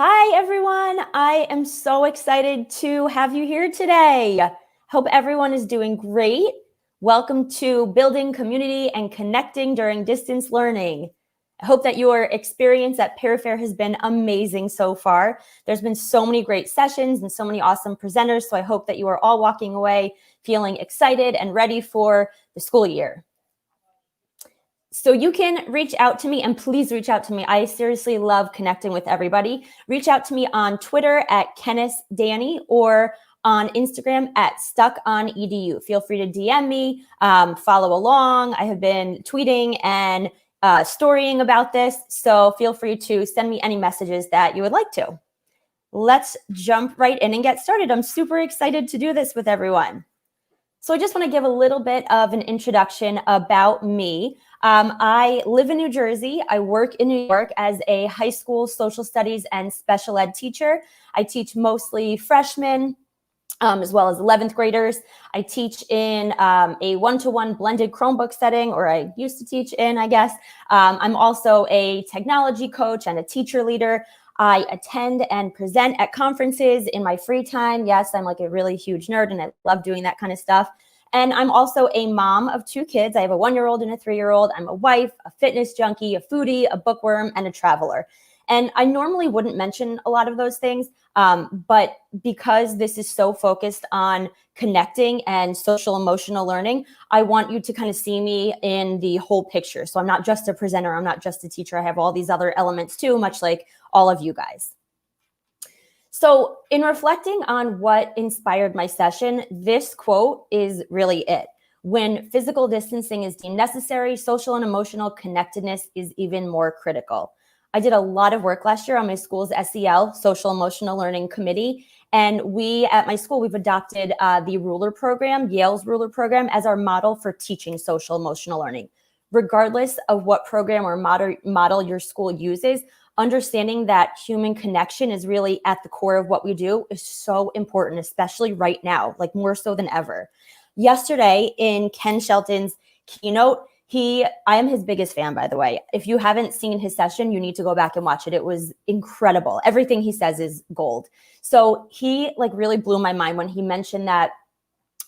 Hi, everyone. I am so excited to have you here today. Hope everyone is doing great. Welcome to Building Community and Connecting During Distance Learning. I hope that your experience at Pear Fair has been amazing so far. There's been so many great sessions and so many awesome presenters, so I hope that you are all walking away feeling excited and ready for the school year. So you can reach out to me, and please reach out to me. I seriously love connecting with everybody. Reach out to me on Twitter at Kennis Dani or on Instagram at StuckOnEDU. Feel free to DM me, follow along. I have been tweeting and storying about this, so feel free to send me any messages that you would like to. Let's jump right in and get started. I'm super excited to do this with everyone. So I just want to give a little bit of an introduction about me. I live in New Jersey. I work in New York as a high school social studies and special ed teacher. I teach mostly freshmen as well as 11th graders. I teach in a one-to-one blended Chromebook setting, or I used to teach in, I guess. I'm also a technology coach and a teacher leader. I attend and present at conferences in my free time. Yes, I'm like a really huge nerd and I love doing that kind of stuff. And I'm also a mom of 2 kids. I have a 1-year-old and a 3-year-old. I'm a wife, a fitness junkie, a foodie, a bookworm, and a traveler. And I normally wouldn't mention a lot of those things, but because this is so focused on connecting and social emotional learning, I want you to kind of see me in the whole picture. So I'm not just a presenter, I'm not just a teacher. I have all these other elements too, much like all of you guys. So in reflecting on what inspired my session, this quote is really it. When physical distancing is deemed necessary, social and emotional connectedness is even more critical. I did a lot of work last year on my school's SEL, Social Emotional Learning Committee. And we at my school, we've adopted the Ruler program, Yale's Ruler program, as our model for teaching social emotional learning. Regardless of what program or model your school uses, understanding that human connection is really at the core of what we do is so important, especially right now, like more so than ever. Yesterday in Ken Shelton's keynote, I am his biggest fan, by the way. If you haven't seen his session, you need to go back and watch it. It was incredible. Everything he says is gold. So he really blew my mind when he mentioned that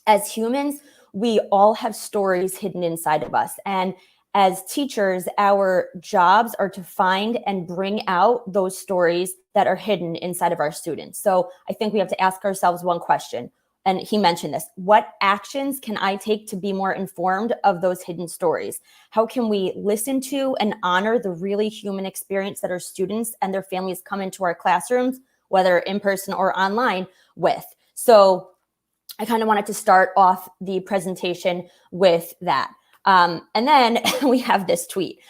as humans, we all have stories hidden inside of us. And as teachers, our jobs are to find and bring out those stories that are hidden inside of our students. So I think we have to ask ourselves one question. And he mentioned this: what actions can I take to be more informed of those hidden stories? How can we listen to and honor the really human experience that our students and their families come into our classrooms, whether in person or online, with? So I kind of wanted to start off the presentation with that. And then we have this tweet.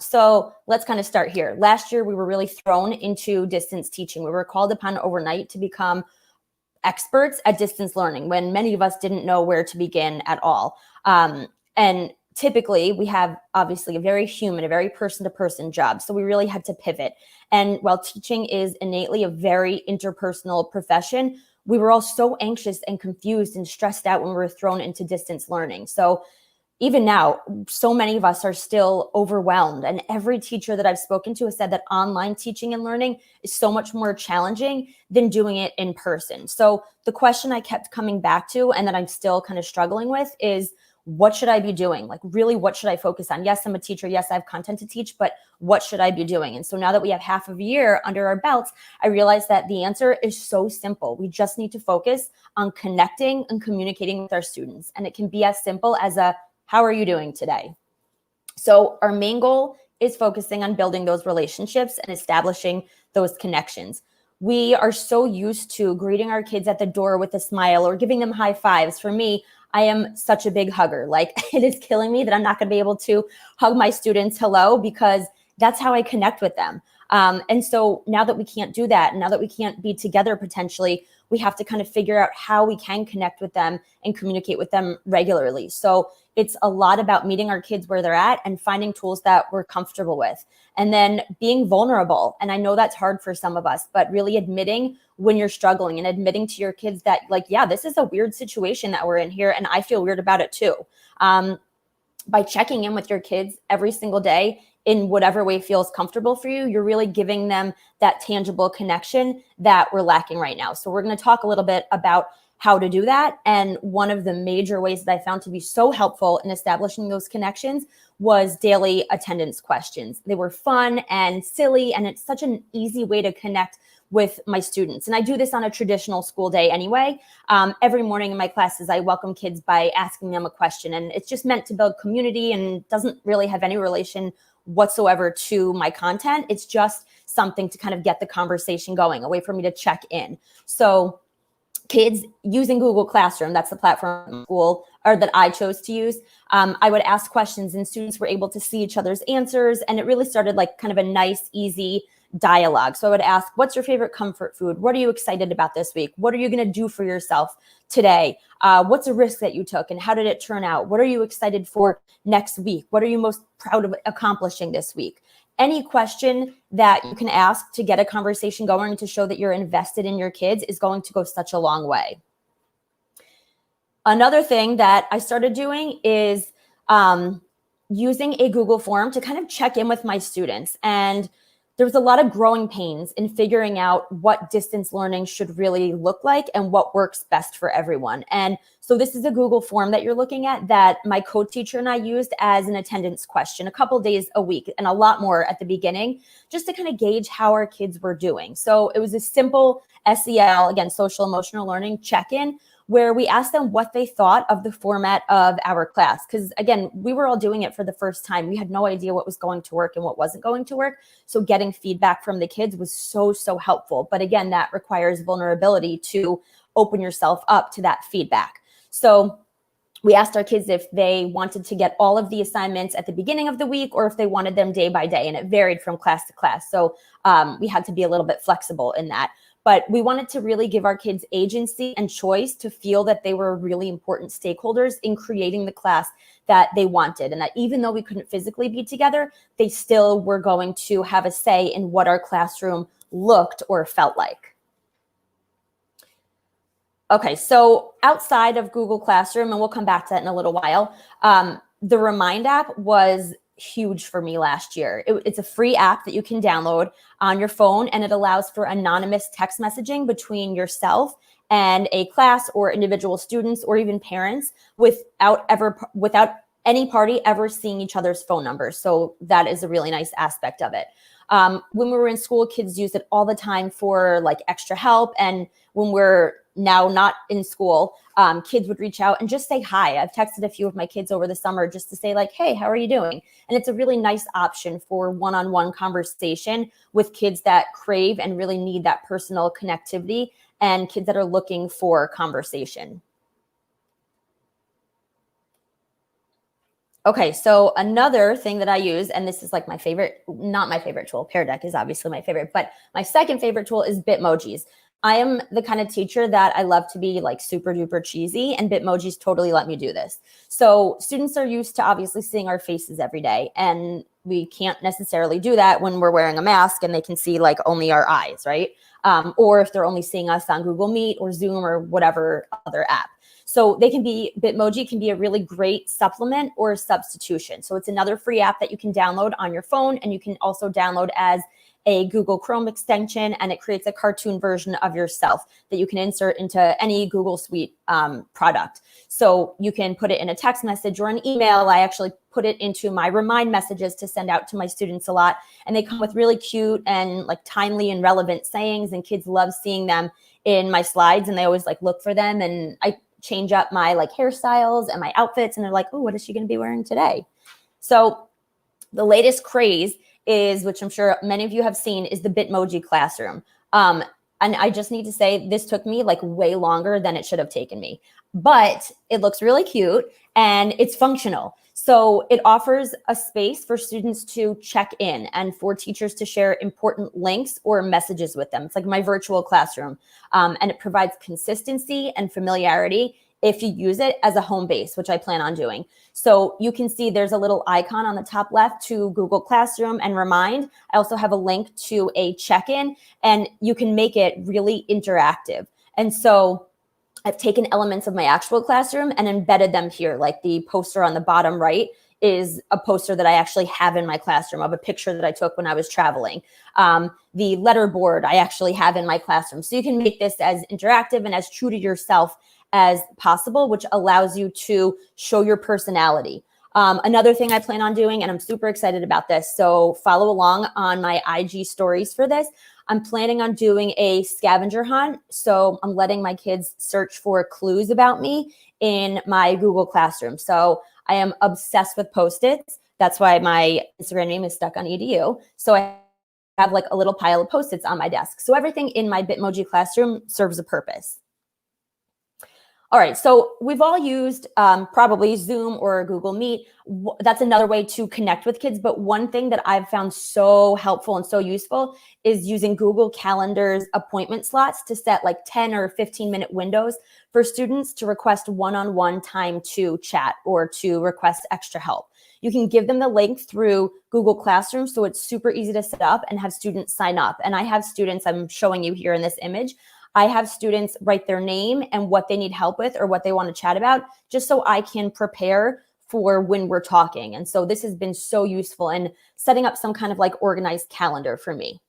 So let's kind of start here. Last year, we were really thrown into distance teaching. We were called upon overnight to become experts at distance learning when many of us didn't know where to begin at all. And typically we have obviously a very human, a very person-to-person job. So we really had to pivot. And while teaching is innately a very interpersonal profession, we were all so anxious and confused and stressed out when we were thrown into distance learning. So even now, so many of us are still overwhelmed. And every teacher that I've spoken to has said that online teaching and learning is so much more challenging than doing it in person. So the question I kept coming back to, and that I'm still kind of struggling with, is what should I be doing? Really, what should I focus on? Yes, I'm a teacher. Yes, I have content to teach, but what should I be doing? And so now that we have half of a year under our belts, I realized that the answer is so simple. We just need to focus on connecting and communicating with our students. And it can be as simple as how are you doing today? So our main goal is focusing on building those relationships and establishing those connections. We are so used to greeting our kids at the door with a smile or giving them high fives. For me, I am such a big hugger. It is killing me that I'm not going to be able to hug my students hello, because that's how I connect with them. And so now that we can't do that, now that we can't be together potentially, we have to kind of figure out how we can connect with them and communicate with them regularly. So it's a lot about meeting our kids where they're at and finding tools that we're comfortable with. And then being vulnerable. And I know that's hard for some of us, but really admitting when you're struggling and admitting to your kids that, yeah, this is a weird situation that we're in here and I feel weird about it too. by checking in with your kids every single day in whatever way feels comfortable for you, you're really giving them that tangible connection that we're lacking right now. So we're going to talk a little bit about how to do that. And one of the major ways that I found to be so helpful in establishing those connections was daily attendance questions. They were fun and silly, and it's such an easy way to connect with my students. And I do this on a traditional school day anyway. Every morning in my classes, I welcome kids by asking them a question, and it's just meant to build community and doesn't really have any relation whatsoever to my content. It's just something to kind of get the conversation going, a way for me to check in. So kids using Google Classroom, that's the platform in school or that I chose to use. I would ask questions and students were able to see each other's answers. And it really started like kind of a nice, easy dialogue. So I would ask, what's your favorite comfort food? What are you excited about this week? What are you going to do for yourself today? What's a risk that you took and how did it turn out? What are you excited for next week? What are you most proud of accomplishing this week? Any question that you can ask to get a conversation going to show that you're invested in your kids is going to go such a long way. Another thing that I started doing is using a Google form to kind of check in with my students. And there was a lot of growing pains in figuring out what distance learning should really look like and what works best for everyone. And so this is a Google form that you're looking at that my co-teacher and I used as an attendance question a couple days a week and a lot more at the beginning, just to kind of gauge how our kids were doing. So it was a simple SEL, again, social emotional learning check-in, where we asked them what they thought of the format of our class. Because again, we were all doing it for the first time. We had no idea what was going to work and what wasn't going to work. So getting feedback from the kids was so, so helpful. But again, that requires vulnerability to open yourself up to that feedback. So we asked our kids if they wanted to get all of the assignments at the beginning of the week or if they wanted them day by day, and it varied from class to class. So we had to be a little bit flexible in that. But we wanted to really give our kids agency and choice to feel that they were really important stakeholders in creating the class that they wanted. And that even though we couldn't physically be together, they still were going to have a say in what our classroom looked or felt like. Okay, so outside of Google Classroom, and we'll come back to that in a little while, the Remind app was huge for me last year. It's a free app that you can download on your phone, and it allows for anonymous text messaging between yourself and a class or individual students or even parents without any party ever seeing each other's phone numbers. So that is a really nice aspect of it. When we were in school, kids use it all the time for like extra help. And when we're now not in school, kids would reach out and just say hi. I've texted a few of my kids over the summer just to say like, hey, how are you doing? And it's a really nice option for one-on-one conversation with kids that crave and really need that personal connectivity and kids that are looking for conversation. Okay, so another thing that I use, and this is like my favorite, not my favorite tool, Pear Deck is obviously my favorite, but my second favorite tool is Bitmojis. I am the kind of teacher that I love to be like super duper cheesy, and Bitmojis totally let me do this. So students are used to obviously seeing our faces every day, and we can't necessarily do that when we're wearing a mask and they can see like only our eyes, right? Or if they're only seeing us on Google Meet or Zoom or whatever other app. So Bitmoji can be a really great supplement or a substitution. So it's another free app that you can download on your phone, and you can also download as a Google Chrome extension, and it creates a cartoon version of yourself that you can insert into any Google Suite product. So you can put it in a text message or an email. I actually put it into my Remind messages to send out to my students a lot, and they come with really cute and like timely and relevant sayings, and kids love seeing them in my slides, and they always like look for them. And I change up my like hairstyles and my outfits, and they're like, oh, what is she going to be wearing today? So the latest craze is, which I'm sure many of you have seen, is the Bitmoji Classroom. And I just need to say, this took me like way longer than it should have taken me, but it looks really cute and it's functional. So it offers a space for students to check in and for teachers to share important links or messages with them. It's like my virtual classroom, and it provides consistency and familiarity if you use it as a home base, which I plan on doing. So you can see there's a little icon on the top left to Google Classroom and Remind. I also have a link to a check-in, and you can make it really interactive. And so I've taken elements of my actual classroom and embedded them here, like the poster on the bottom right is a poster that I actually have in my classroom of a picture that I took when I was traveling. The letter board I actually have in my classroom. So you can make this as interactive and as true to yourself as possible, which allows you to show your personality. Another thing I plan on doing, and I'm super excited about this, so follow along on my IG stories for this. I'm planning on doing a scavenger hunt. So I'm letting my kids search for clues about me in my Google Classroom. So I am obsessed with Post-its. That's why my Instagram name is stuck on edu. So I have like a little pile of Post-its on my desk. So everything in my Bitmoji Classroom serves a purpose. All right, so we've all used probably Zoom or Google Meet. That's another way to connect with kids. But one thing that I've found so helpful and so useful is using Google Calendar's appointment slots to set like 10 or 15-minute windows for students to request one-on-one time to chat or to request extra help. You can give them the link through Google Classroom, so it's super easy to set up and have students sign up. And I have students, I'm showing you here in this image, I have students write their name and what they need help with or what they want to chat about, just so I can prepare for when we're talking. And so this has been so useful in setting up some kind of like organized calendar for me.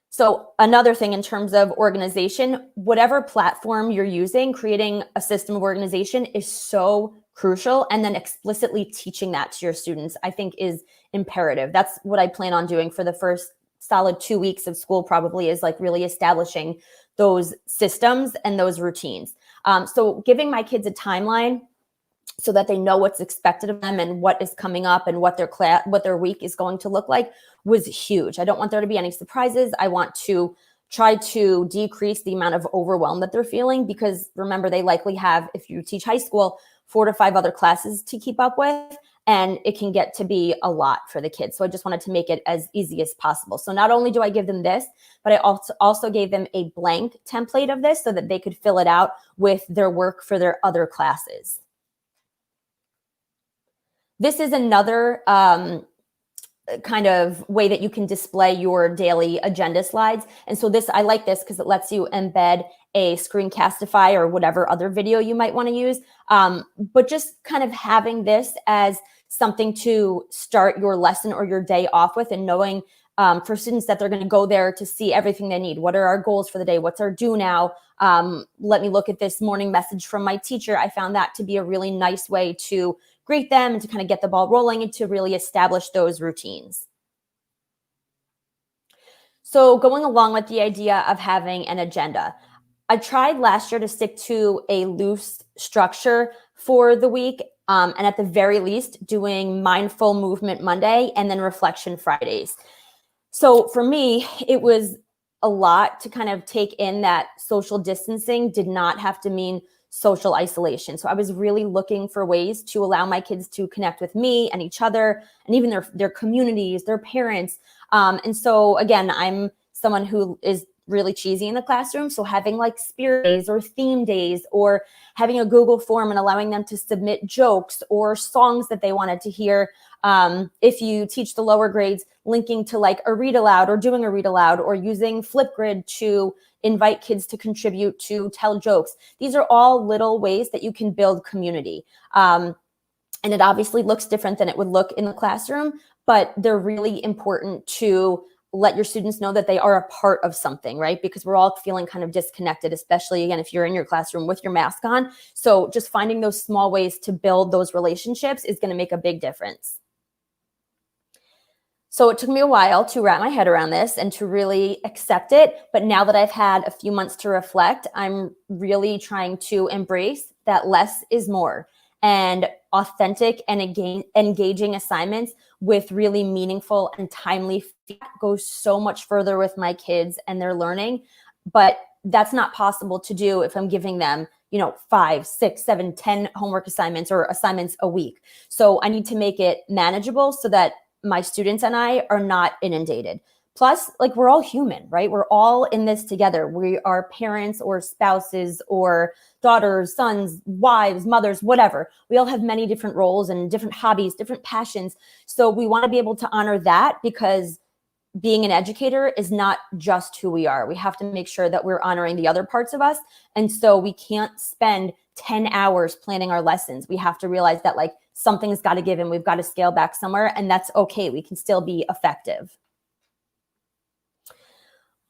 So another thing in terms of organization, whatever platform you're using, creating a system of organization is so crucial. And then explicitly teaching that to your students, I think, is imperative. That's what I plan on doing for the first solid 2 weeks of school, probably, is like really establishing those systems and those routines. So giving my kids a timeline so that they know what's expected of them and what is coming up and what their week is going to look like was huge. I don't want there to be any surprises. I want to try to decrease the amount of overwhelm that they're feeling, because remember, they likely have, if you teach high school, 4 to 5 other classes to keep up with. And it can get to be a lot for the kids. So I just wanted to make it as easy as possible. So not only do I give them this, but I also gave them a blank template of this so that they could fill it out with their work for their other classes. This is another kind of way that you can display your daily agenda slides. And so I like this because it lets you embed a Screencastify or whatever other video you might want to use. But just kind of having this as something to start your lesson or your day off with, and knowing for students that they're going to go there to see everything they need. What are our goals for the day? What's our do now? Let me look at this morning message from my teacher. I found that to be a really nice way to greet them and to kind of get the ball rolling and to really establish those routines. So going along with the idea of having an agenda, I tried last year to stick to a loose structure for the week, and at the very least doing mindful movement Monday and then reflection Fridays. So for me, it was a lot to kind of take in that social distancing did not have to mean social isolation. So I was really looking for ways to allow my kids to connect with me and each other and even their communities, their parents. And so again, I'm someone who is really cheesy in the classroom. So having like spirit days or theme days, or having a Google form and allowing them to submit jokes or songs that they wanted to hear. If you teach the lower grades, linking to like a read aloud or doing a read aloud, or using Flipgrid to invite kids to contribute to tell jokes. These are all little ways that you can build community. And it obviously looks different than it would look in the classroom, but they're really important to let your students know that they are a part of something, right? Because we're all feeling kind of disconnected, especially again, if you're in your classroom with your mask on. So just finding those small ways to build those relationships is going to make a big difference. So it took me a while to wrap my head around this and to really accept it. But now that I've had a few months to reflect, I'm really trying to embrace that less is more, and authentic and engaging assignments with really meaningful and timely feedback goes so much further with my kids and their learning. But that's not possible to do if I'm giving them 5, 6, 7, 10 homework assignments or assignments a week. So I need to make it manageable so that my students and I are not inundated. Plus, like, we're all human, right? We're all in this together. We are parents or spouses or daughters, sons, wives, mothers, whatever. We all have many different roles and different hobbies, different passions. So we want to be able to honor that, because being an educator is not just who we are. We have to make sure that we're honoring the other parts of us. And so we can't spend 10 hours planning our lessons. We have to realize that like something's got to give and we've got to scale back somewhere, and that's okay. We can still be effective.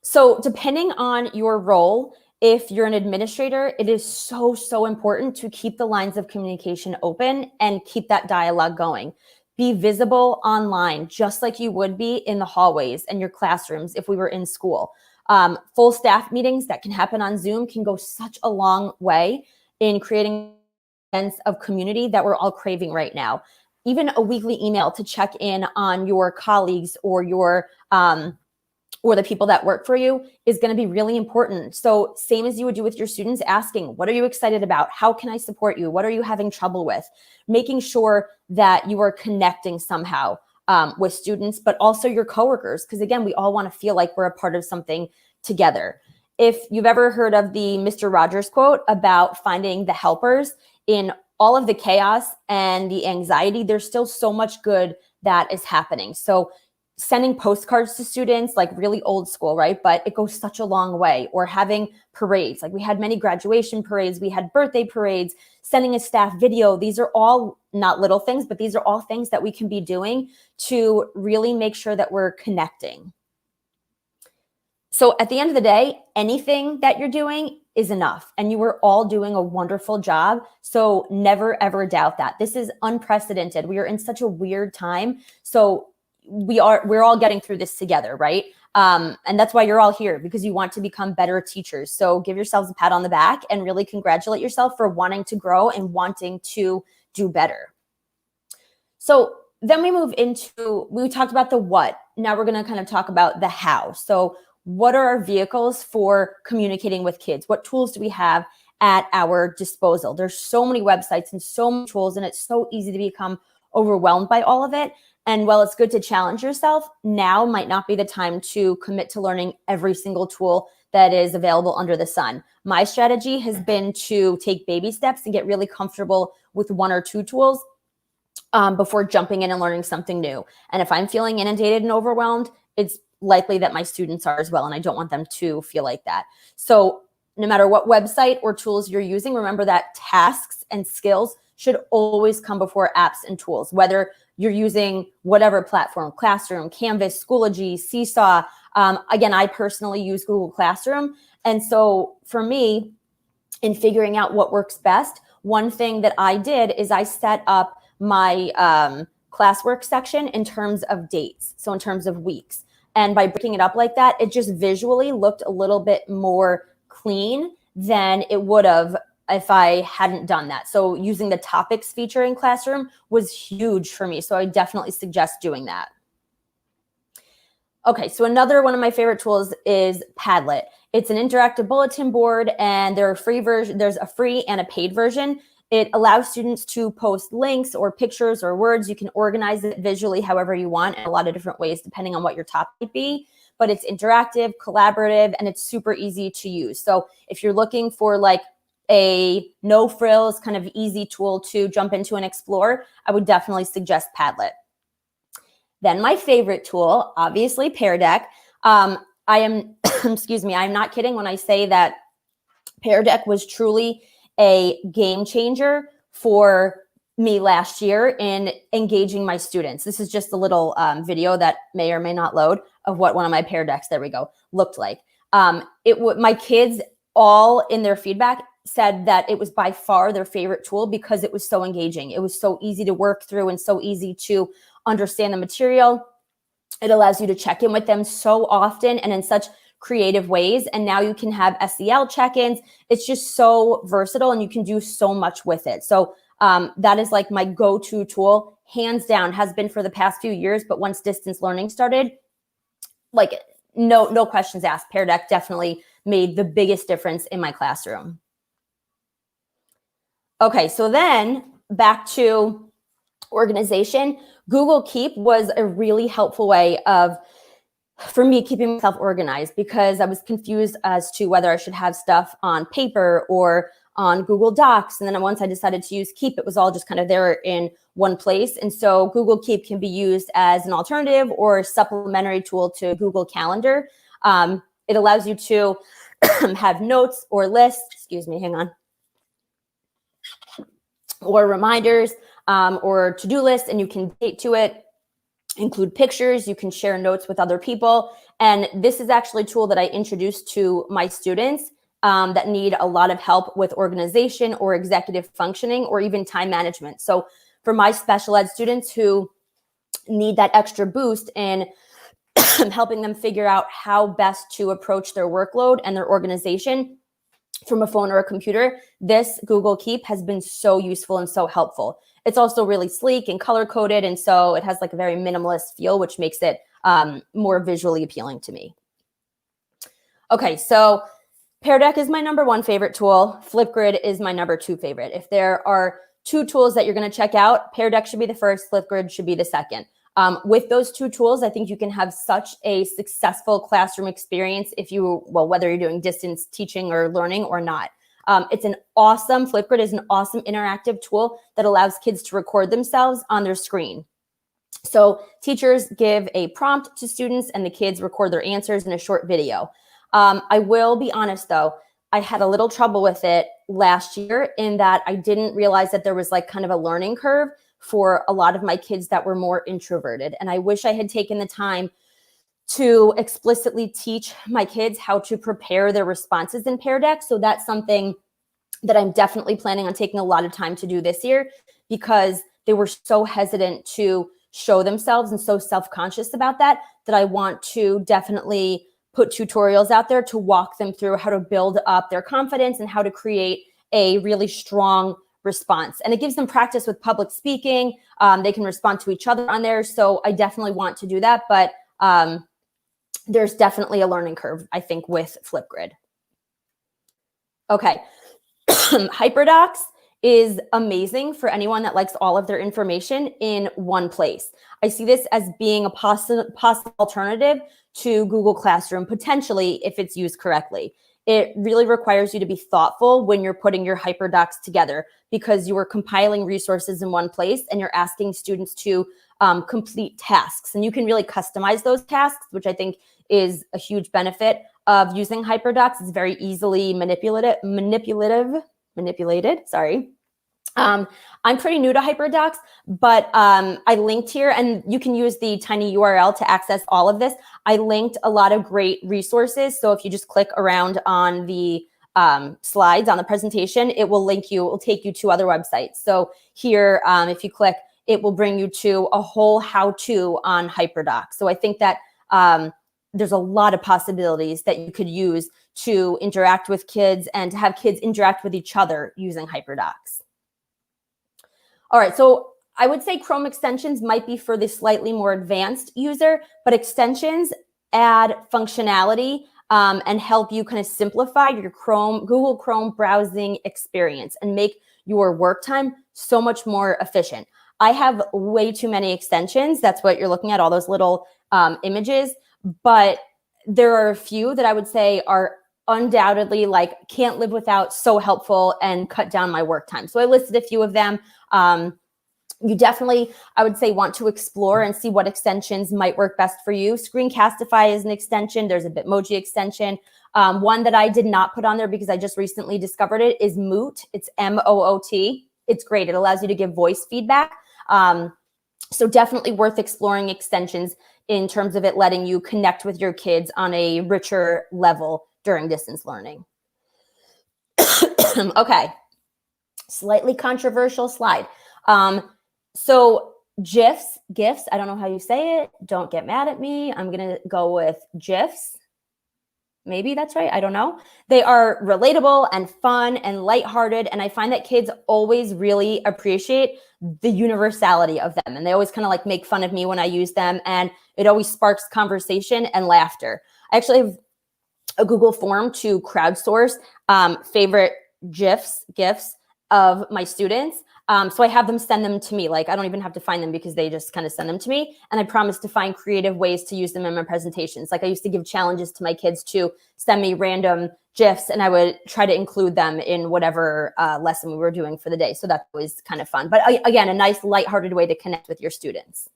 So depending on your role, if you're an administrator, it is so important to keep the lines of communication open and keep that dialogue going. Be visible online, just like you would be in the hallways and your classrooms if we were in school. Full staff meetings that can happen on Zoom can go such a long way in creating a sense of community that we're all craving right now. Even a weekly email to check in on your colleagues or your or the people that work for you is going to be really important. So same as you would do with your students, asking, what are you excited about? How can I support you? What are you having trouble with? Making sure that you are connecting somehow with students, but also your coworkers. Because again, we all want to feel like we're a part of something together. If you've ever heard of the Mr. Rogers quote about finding the helpers in all of the chaos and the anxiety, there's still so much good that is happening. So sending postcards to students, like really old school, right? But it goes such a long way. Or having parades, like we had many graduation parades, we had birthday parades, sending a staff video. These are all not little things, but these are all things that we can be doing to really make sure that we're connecting. So at the end of the day, anything that you're doing is enough, and you are all doing a wonderful job. So never, ever doubt that. This is unprecedented. We are in such a weird time. So we're all getting through this together, right? And that's why you're all here, because you want to become better teachers. So give yourselves a pat on the back and really congratulate yourself for wanting to grow and wanting to do better. So then we talked about the what. Now we're going to kind of talk about the how. So what are our vehicles for communicating with kids? What tools do we have at our disposal? There's so many websites and so many tools, and it's so easy to become overwhelmed by all of it. And while it's good to challenge yourself, now might not be the time to commit to learning every single tool that is available under the sun. My strategy has been to take baby steps and get really comfortable with one or two tools before jumping in and learning something new. And if I'm feeling inundated and overwhelmed, it's likely that my students are as well, and I don't want them to feel like that. So no matter what website or tools you're using, remember that tasks and skills should always come before apps and tools, whether you're using whatever platform, Classroom, Canvas, Schoology, Seesaw. Again, I personally use Google Classroom. And so for me, in figuring out what works best, one thing that I did is I set up my Classwork section in terms of dates, so in terms of weeks. And by breaking it up like that, it just visually looked a little bit more clean than it would have if I hadn't done that. So using the topics feature in Classroom was huge for me. So I definitely suggest doing that. Okay, so another one of my favorite tools is Padlet. It's an interactive bulletin board, and there's a free and a paid version. It allows students to post links or pictures or words. You can organize it visually however you want in a lot of different ways, depending on what your topic might be. But it's interactive, collaborative, and it's super easy to use. So if you're looking for like a no frills kind of easy tool to jump into and explore, I would definitely suggest Padlet. Then my favorite tool, obviously Pear Deck. I am, excuse me, I'm not kidding when I say that Pear Deck was truly a game changer for me last year in engaging my students. This is just a little video that may or may not load of what one of my Pear Decks, there we go, looked like. My kids all in their feedback said that it was by far their favorite tool because it was so engaging. It was so easy to work through and so easy to understand the material. It allows you to check in with them so often and in such creative ways. And now you can have SEL check-ins. It's just so versatile and you can do so much with it. So that is like my go-to tool, hands down, has been for the past few years. But once distance learning started, like no questions asked, Pear Deck definitely made the biggest difference in my classroom. Okay, so then back to organization. Google Keep was a really helpful way for me keeping myself organized, because I was confused as to whether I should have stuff on paper or on Google Docs. And then once I decided to use Keep, it was all just kind of there in one place. And so Google Keep can be used as an alternative or supplementary tool to Google Calendar. It allows you to have notes or lists, excuse me, hang on, or reminders. or to-do list, and you can date to it, include pictures, you can share notes with other people. And this is actually a tool that I introduced to my students that need a lot of help with organization or executive functioning or even time management. So for my special ed students who need that extra boost in helping them figure out how best to approach their workload and their organization from a phone or a computer, this Google Keep has been so useful and so helpful. It's also really sleek and color coded, and so it has like a very minimalist feel, which makes it more visually appealing to me. Okay, so Pear Deck is my #1 favorite tool. Flipgrid is my #2 favorite. If there are 2 tools that you're going to check out, Pear Deck should be the first, Flipgrid should be the second. With those 2 tools, I think you can have such a successful classroom experience whether you're doing distance teaching or learning or not. Flipgrid is an awesome interactive tool that allows kids to record themselves on their screen. So teachers give a prompt to students and the kids record their answers in a short video. I will be honest though, I had a little trouble with it last year in that I didn't realize that there was like kind of a learning curve for a lot of my kids that were more introverted. And I wish I had taken the time to explicitly teach my kids how to prepare their responses in Pear Deck. So that's something that I'm definitely planning on taking a lot of time to do this year, because they were so hesitant to show themselves and so self-conscious about that I want to definitely put tutorials out there to walk them through how to build up their confidence and how to create a really strong response. And it gives them practice with public speaking. They can respond to each other on there. So I definitely want to do that. But there's definitely a learning curve, I think, with Flipgrid. Okay. Hyperdocs is amazing for anyone that likes all of their information in one place. I see this as being a possible alternative to Google Classroom, potentially, if it's used correctly. It really requires you to be thoughtful when you're putting your Hyperdocs together, because you are compiling resources in one place and you're asking students to complete tasks. And you can really customize those tasks, which I think is a huge benefit of using Hyperdocs. It's very easily manipulated. Sorry. I'm pretty new to Hyperdocs, but I linked here, and you can use the tiny URL to access all of this. I linked a lot of great resources. So if you just click around on the slides on the presentation, it will take you to other websites. So here, if you click, it will bring you to a whole how-to on Hyperdocs. So I think that there's a lot of possibilities that you could use to interact with kids and to have kids interact with each other using Hyperdocs. All right, so I would say Chrome extensions might be for the slightly more advanced user, but extensions add functionality and help you kind of simplify your Google Chrome browsing experience and make your work time so much more efficient. I have way too many extensions. That's what you're looking at, all those little images, but there are a few that I would say are undoubtedly can't live without, so helpful and cut down my work time. So I listed a few of them. You definitely, I would say, want to explore and see what extensions might work best for you. Screencastify is an extension. There's a Bitmoji extension. One that I did not put on there because I just recently discovered it is Moot. It's M-O-O-T. It's great. It allows you to give voice feedback. So definitely worth exploring extensions in terms of it letting you connect with your kids on a richer level during distance learning. Okay, slightly controversial slide. So Gifs, I don't know how you say it. Don't get mad at me. I'm going to go with Gifs. Maybe that's right. I don't know. They are relatable and fun and lighthearted. And I find that kids always really appreciate the universality of them. And they always kind of make fun of me when I use them. And it always sparks conversation and laughter. I actually have a Google form to crowdsource favorite GIFs of my students. So I have them send them to me. I don't even have to find them because they just kind of send them to me. And I promise to find creative ways to use them in my presentations. I used to give challenges to my kids to send me random GIFs, and I would try to include them in whatever lesson we were doing for the day. So that's always kind of fun. But again, a nice lighthearted way to connect with your students.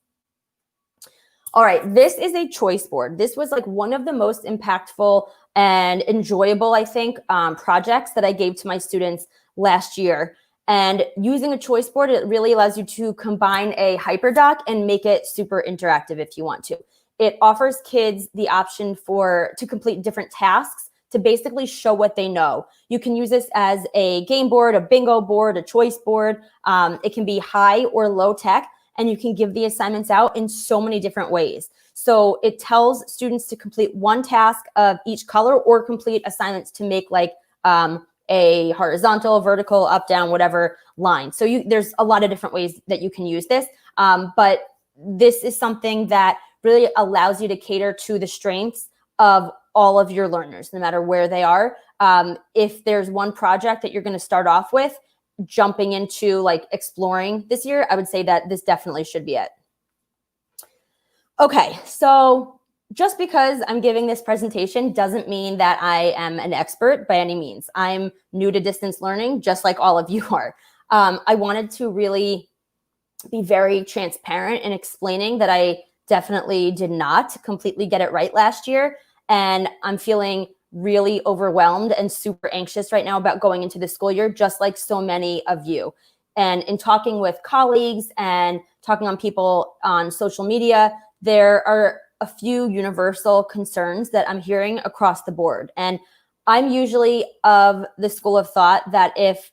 All right, this is a choice board. This was one of the most impactful and enjoyable, I think, projects that I gave to my students last year. And using a choice board, it really allows you to combine a Hyperdoc and make it super interactive if you want to. It offers kids the option to complete different tasks to basically show what they know. You can use this as a game board, a bingo board, a choice board. It can be high or low tech, and you can give the assignments out in so many different ways. So it tells students to complete one task of each color or complete assignments to make like a horizontal, vertical, up, down, whatever line. So there's a lot of different ways that you can use this. But this is something that really allows you to cater to the strengths of all of your learners, no matter where they are. If there's one project that you're going to start off with, jumping into like exploring this year, I would say that this definitely should be it. Okay, so just because I'm giving this presentation doesn't mean that I am an expert by any means. I'm new to distance learning, just like all of you are. I wanted to really be very transparent in explaining that I definitely did not completely get it right last year. And I'm feeling really overwhelmed and super anxious right now about going into the school year, just like so many of you. And in talking with colleagues and talking on people on social media, there are a few universal concerns that I'm hearing across the board. And I'm usually of the school of thought that if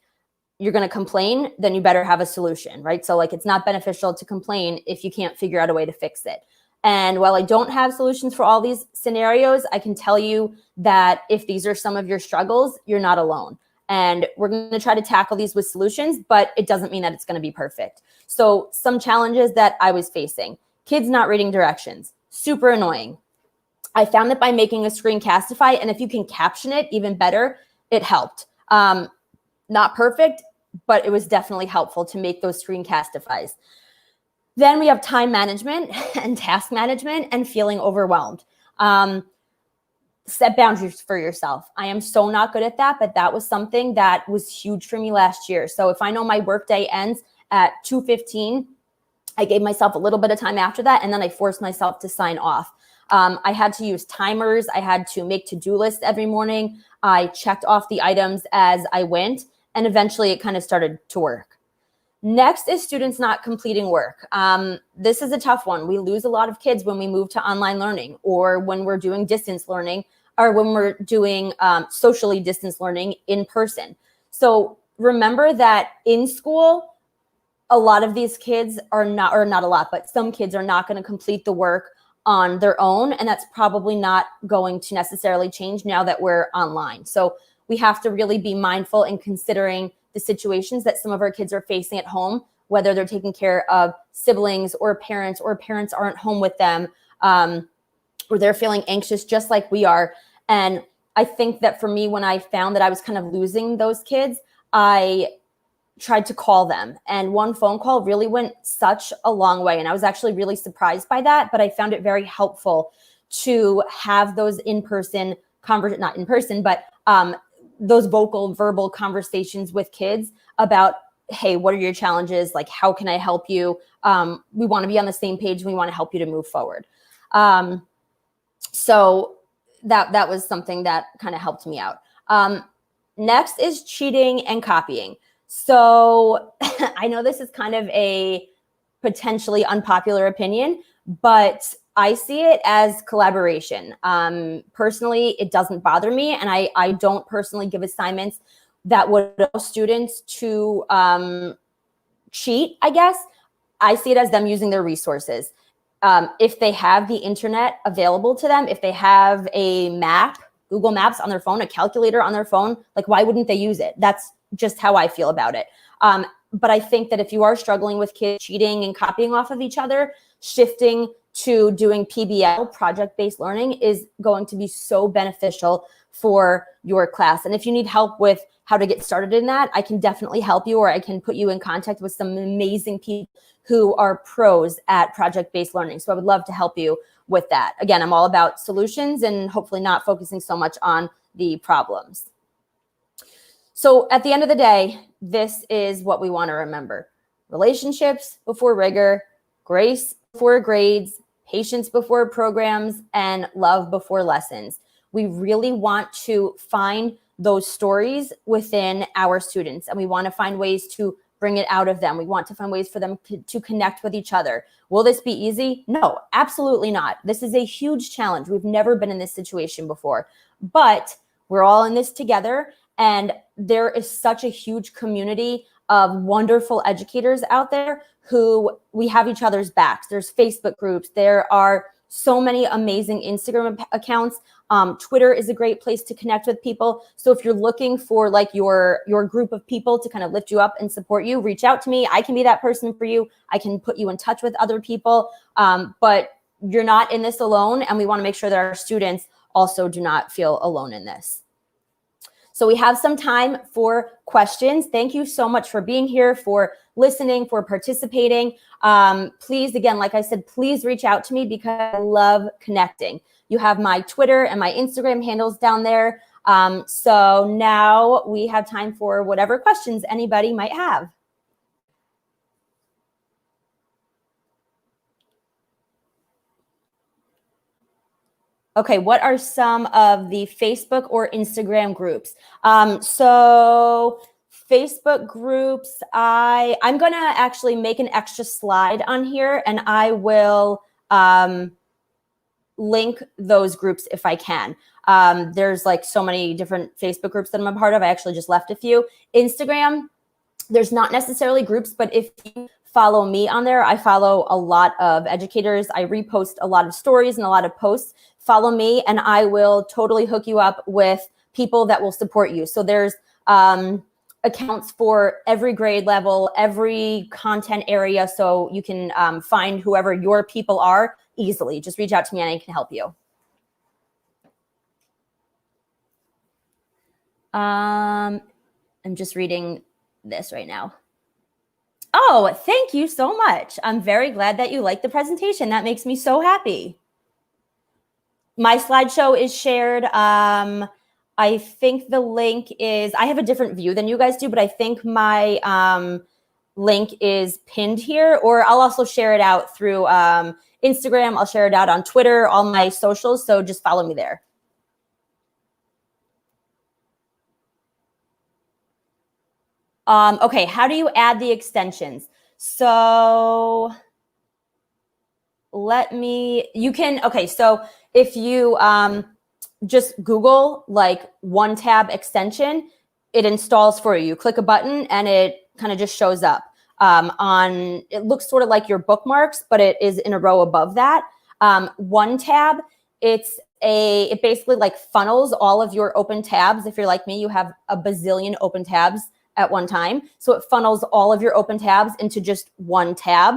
you're going to complain, then you better have a solution, right? So like, it's not beneficial to complain if you can't figure out a way to fix it. And while I don't have solutions for all these scenarios, I can tell you that if these are some of your struggles, you're not alone. And we're going to try to tackle these with solutions, but it doesn't mean that it's going to be perfect. So some challenges that I was facing: kids not reading directions, super annoying. I found that by making a screencastify, and if you can caption it, even better, it helped. Not perfect, but it was definitely helpful to make those screencastifies. Then we have time management and task management and feeling overwhelmed. Set boundaries for yourself. I am so not good at that, but that was something that was huge for me last year. So if I know my workday ends at 2:15, I gave myself a little bit of time after that, and then I forced myself to sign off. I had to use timers. I had to make to-do lists every morning. I checked off the items as I went, and eventually it kind of started to work. Next is students not completing work. This is a tough one. We lose a lot of kids when we move to online learning, or when we're doing distance learning, or when we're doing socially distance learning in person. So remember that in school, a lot of these kids are not, or not a lot, but some kids are not going to complete the work on their own. And that's probably not going to necessarily change now that we're online. So we have to really be mindful in considering the situations that some of our kids are facing at home, whether they're taking care of siblings or parents aren't home with them, or they're feeling anxious just like we are. And I think that for me, when I found that I was kind of losing those kids, I tried to call them, and one phone call really went such a long way. And I was actually really surprised by that, but I found it very helpful to have those in-person not in person, but those verbal conversations with kids about, hey, what are your challenges? Like, how can I help you? We want to be on the same page. We want to help you to move forward. So that was something that kind of helped me out. Next is cheating and copying. So I know this is kind of a potentially unpopular opinion, but I see it as collaboration. Personally, it doesn't bother me, and I don't personally give assignments that would allow students to cheat, I guess. I see it as them using their resources. If they have the internet available to them, if they have a map, Google Maps on their phone, a calculator on their phone, like, why wouldn't they use it? That's just how I feel about it. But I think that if you are struggling with kids cheating and copying off of each other, shifting to doing PBL, project-based learning, is going to be so beneficial for your class. And if you need help with how to get started in that, I can definitely help you, or I can put you in contact with some amazing people who are pros at project-based learning. So I would love to help you with that. Again, I'm all about solutions and hopefully not focusing so much on the problems. So at the end of the day, this is what we want to remember: relationships before rigor, grace before grades, patience before programs, and love before lessons. We really want to find those stories within our students, and we want to find ways to bring it out of them. We want to find ways for them to connect with each other. Will this be easy? No, absolutely not. This is a huge challenge. We've never been in this situation before, but we're all in this together, and there is such a huge community of wonderful educators out there who we have each other's backs. There's Facebook groups. There are so many amazing Instagram accounts. Twitter is a great place to connect with people. So if you're looking for like your group of people to kind of lift you up and support you, reach out to me. I can be that person for you. I can put you in touch with other people. But you're not in this alone. And we want to make sure that our students also do not feel alone in this. So we have some time for questions. Thank you so much for being here, for listening, for participating. Please, again, like I said, please reach out to me because I love connecting. You have my Twitter and my Instagram handles down there. So now we have time for whatever questions anybody might have. Okay, what are some of the Facebook or Instagram groups? So Facebook groups, I'm gonna actually make an extra slide on here, and I will link those groups if I can. There's like so many different Facebook groups that I'm a part of. I actually just left a few. Instagram, there's not necessarily groups, but if you follow me on there, I follow a lot of educators. I repost a lot of stories and a lot of posts. Follow me and I will totally hook you up with people that will support you. So there's accounts for every grade level, every content area. So you can find whoever your people are easily. Just reach out to me and I can help you. I'm just reading this right now. Oh, thank you so much. I'm very glad that you liked the presentation. That makes me so happy. My slideshow is shared. I think the link is, I have a different view than you guys do, but I think my link is pinned here, or I'll also share it out through Instagram. I'll share it out on Twitter, all my socials. So just follow me there. Okay, how do you add the extensions? So so if you just Google like one tab extension, it installs for you. You click a button and it kind of just shows up. It looks sort of like your bookmarks, but it is in a row above that. One tab, it basically like funnels all of your open tabs. If you're like me, you have a bazillion open tabs at one time. So it funnels all of your open tabs into just one tab.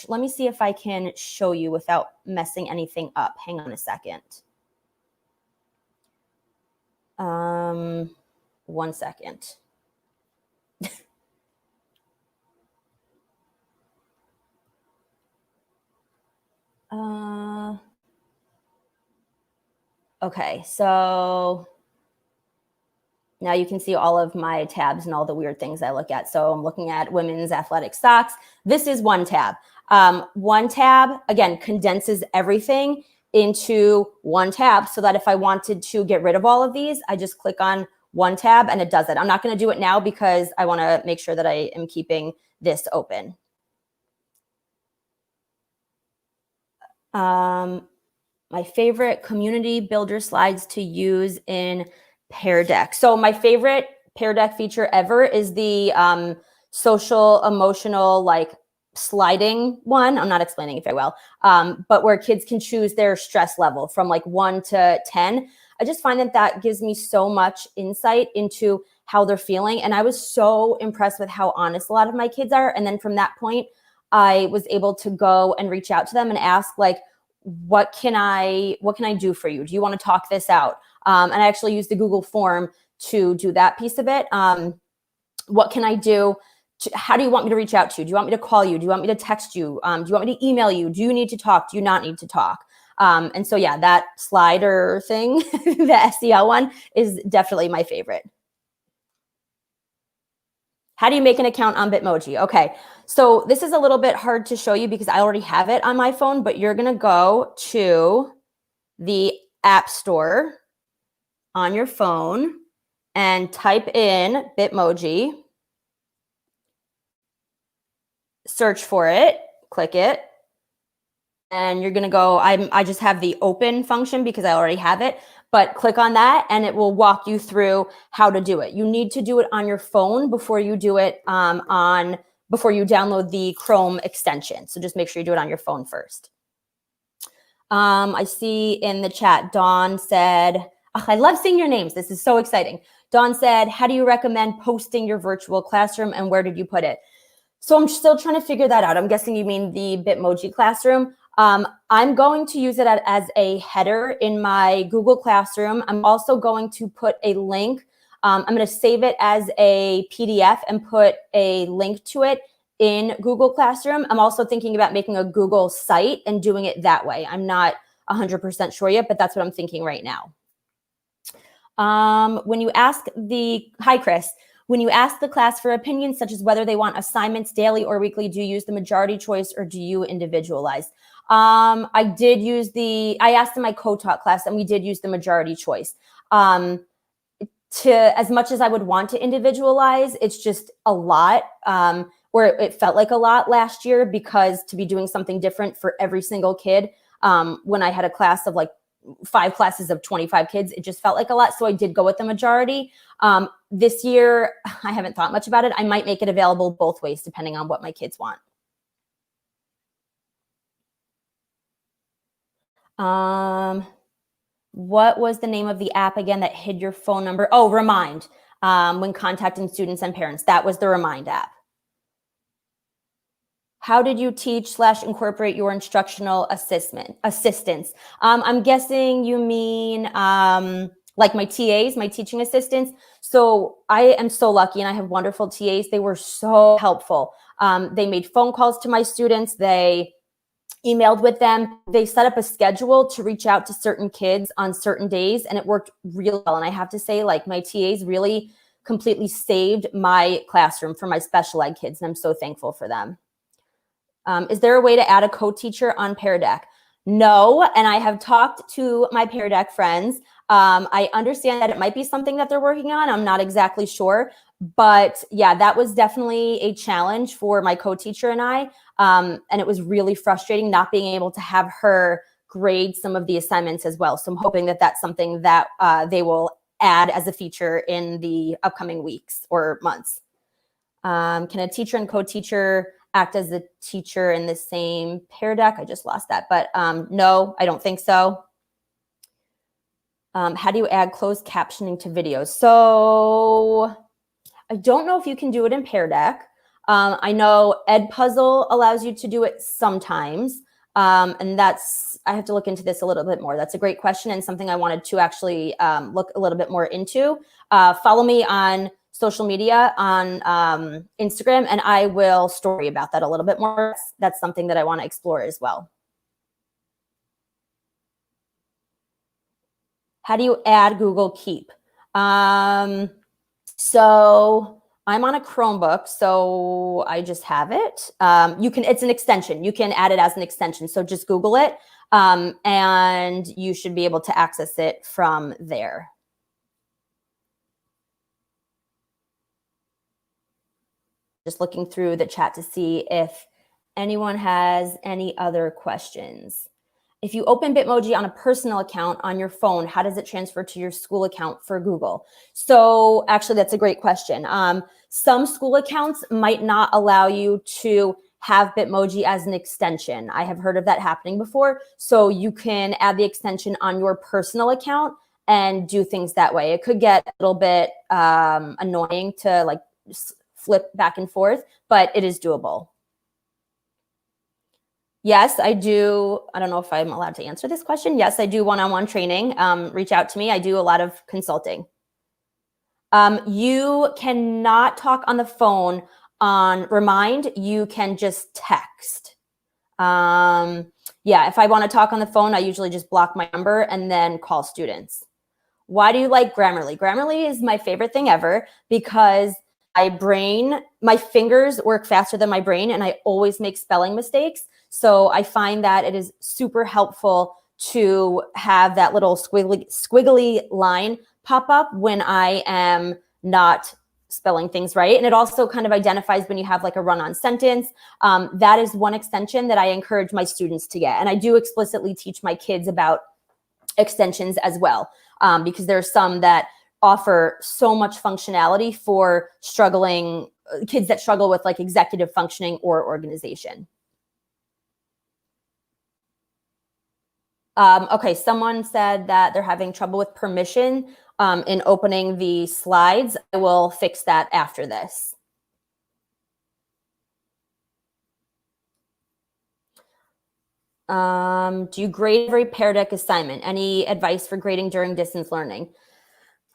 Let me see if I can show you without messing anything up. Hang on a second. 1 second. Okay, so now you can see all of my tabs and all the weird things I look at. So I'm looking at women's athletic socks. This is one tab. One tab, again, condenses everything into one tab so that if I wanted to get rid of all of these, I just click on one tab and it does it. I'm not going to do it now because I want to make sure that I am keeping this open. My favorite community builder slides to use in Pear Deck. So my favorite Pear Deck feature ever is the social emotional like sliding one. I'm not explaining it very well, but where kids can choose their stress level from like 1 to 10. I just find that gives me so much insight into how they're feeling. And I was so impressed with how honest a lot of my kids are. And then from that point, I was able to go and reach out to them and ask like, what can I do for you? Do you want to talk this out? And I actually used the Google form to do that piece of it. What can I do? How do you want me to reach out to you? Do you want me to call you? Do you want me to text you? Do you want me to email you? Do you need to talk? Do you not need to talk? And so, yeah, that slider thing, the SEL one is definitely my favorite. How do you make an account on Bitmoji? Okay, so this is a little bit hard to show you because I already have it on my phone, but you're going to go to the App Store on your phone and type in Bitmoji, search for it, click it, and you're going to go, I just have the open function because I already have it, but click on that and it will walk you through how to do it. You need to do it on your phone before you do it before you download the Chrome extension. So just make sure you do it on your phone first. I see in the chat, Dawn said, oh, I love seeing your names. This is so exciting. Dawn said, how do you recommend posting your virtual classroom and where did you put it? So I'm still trying to figure that out. I'm guessing you mean the Bitmoji Classroom. I'm going to use it as a header in my Google Classroom. I'm also going to put a link. I'm going to save it as a PDF and put a link to it in Google Classroom. I'm also thinking about making a Google site and doing it that way. I'm not 100% sure yet, but that's what I'm thinking right now. When you ask hi Chris, when you ask the class for opinions, such as whether they want assignments daily or weekly, do you use the majority choice or do you individualize? I asked in my co-taught class and we did use the majority choice. As much as I would want to individualize, it's just a lot, or it felt like a lot last year because to be doing something different for every single kid, when I had a class of like 5 classes of 25 kids, it just felt like a lot. So I did go with the majority. This year, I haven't thought much about it. I might make it available both ways, depending on what my kids want. What was the name of the app again that hid your phone number? Oh, Remind, when contacting students and parents. That was the Remind app. How did you teach/incorporate your instructional assistants? I'm guessing you mean like my TAs, my teaching assistants. So I am so lucky and I have wonderful TAs. They were so helpful. They made phone calls to my students. They emailed with them. They set up a schedule to reach out to certain kids on certain days and it worked really well. And I have to say, like, my TAs really completely saved my classroom for my special ed kids. And I'm so thankful for them. Is there a way to add a co-teacher on Pear Deck? No, and I have talked to my Pear Deck friends. I understand that it might be something that they're working on. I'm not exactly sure, but yeah, that was definitely a challenge for my co-teacher and I. And it was really frustrating not being able to have her grade some of the assignments as well. So I'm hoping that that's something that they will add as a feature in the upcoming weeks or months. Can a teacher and co-teacher act as a teacher in the same Pear Deck? I just lost that, but no, I don't think so. How do you add closed captioning to videos? So I don't know if you can do it in Pear Deck. I know Edpuzzle allows you to do it sometimes. And I have to look into this a little bit more. That's a great question and something I wanted to actually look a little bit more into. Follow me on social media on Instagram, and I will story about that a little bit more. That's something that I want to explore as well. How do you add Google Keep? So I'm on a Chromebook, so I just have it. It's an extension. You can add it as an extension. So just Google it, and you should be able to access it from there. Just looking through the chat to see if anyone has any other questions. If you open Bitmoji on a personal account on your phone, how does it transfer to your school account for Google? So actually, that's a great question. Some school accounts might not allow you to have Bitmoji as an extension. I have heard of that happening before. So you can add the extension on your personal account and do things that way. It could get a little bit annoying to like flip back and forth, but it is doable. Yes, I do. I don't know if I'm allowed to answer this question. Yes, I do one-on-one training. Reach out to me. I do a lot of consulting. You cannot talk on the phone on Remind. You can just text. Yeah, if I want to talk on the phone, I usually just block my number and then call students. Why do you like Grammarly? Grammarly is my favorite thing ever because my fingers work faster than my brain and I always make spelling mistakes. So I find that it is super helpful to have that little squiggly line pop up when I am not spelling things right. And it also kind of identifies when you have like a run-on sentence. That is one extension that I encourage my students to get. And I do explicitly teach my kids about extensions as well, because there are some that offer so much functionality for struggling kids that struggle with like executive functioning or organization. Okay, someone said that they're having trouble with permission in opening the slides. I will fix that after this. Do you grade every Pear Deck assignment? Any advice for grading during distance learning?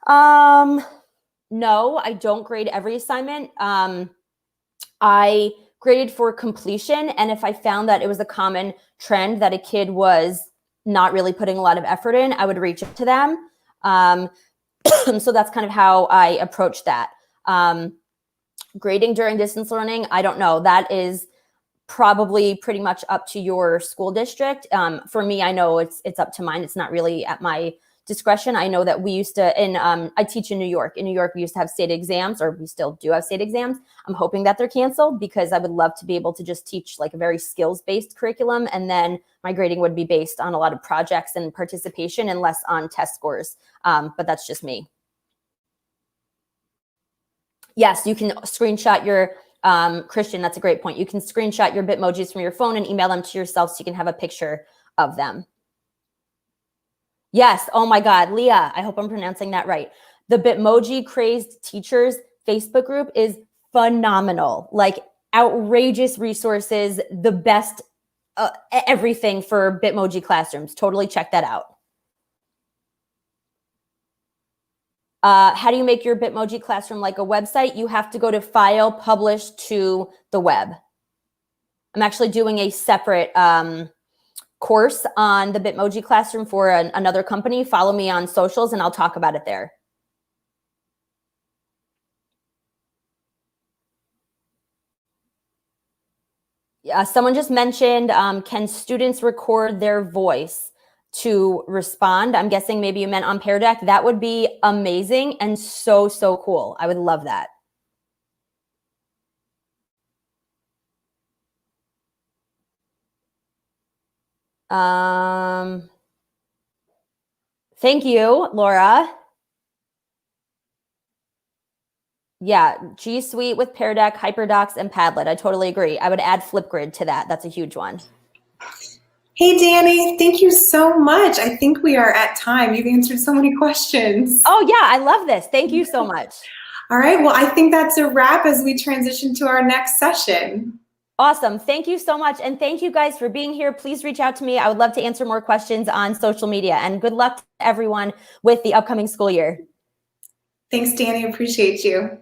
No, I don't grade every assignment. I graded for completion, and if I found that it was a common trend that a kid was not really putting a lot of effort in, I would reach out to them. So that's kind of how I approach that. Grading during distance learning, I don't know. That is probably pretty much up to your school district. For me, I know it's up to mine. It's not really at my discretion. I know that we used to, I teach in New York. In New York, we used to have state exams, or we still do have state exams. I'm hoping that they're canceled because I would love to be able to just teach like a very skills-based curriculum. And then my grading would be based on a lot of projects and participation and less on test scores. But that's just me. Yes, you can screenshot your, Christian, that's a great point. You can screenshot your Bitmojis from your phone and email them to yourself so you can have a picture of them. Yes. Oh my God, Leah, I hope I'm pronouncing that right. The Bitmoji Crazed Teachers Facebook group is phenomenal. Like outrageous resources, the best everything for Bitmoji classrooms. Totally check that out. How do you make your Bitmoji classroom like a website? You have to go to File, Publish to the web. I'm actually doing a separate course on the Bitmoji Classroom for another company. Follow me on socials and I'll talk about it there. Someone just mentioned, can students record their voice to respond? I'm guessing maybe you meant on Pear Deck. That would be amazing and so, so cool. I would love that. Thank you, Laura. Yeah, G Suite with Pear Deck, Hyperdocs, and Padlet. I totally agree. I would add Flipgrid to that. That's a huge one. Hey, Dani, thank you so much. I think we are at time. You've answered so many questions. Oh, yeah, I love this. Thank you so much. All right, well, I think that's a wrap as we transition to our next session. Awesome. Thank you so much. And thank you guys for being here. Please reach out to me. I would love to answer more questions on social media. And good luck to everyone with the upcoming school year. Thanks, Dani. Appreciate you.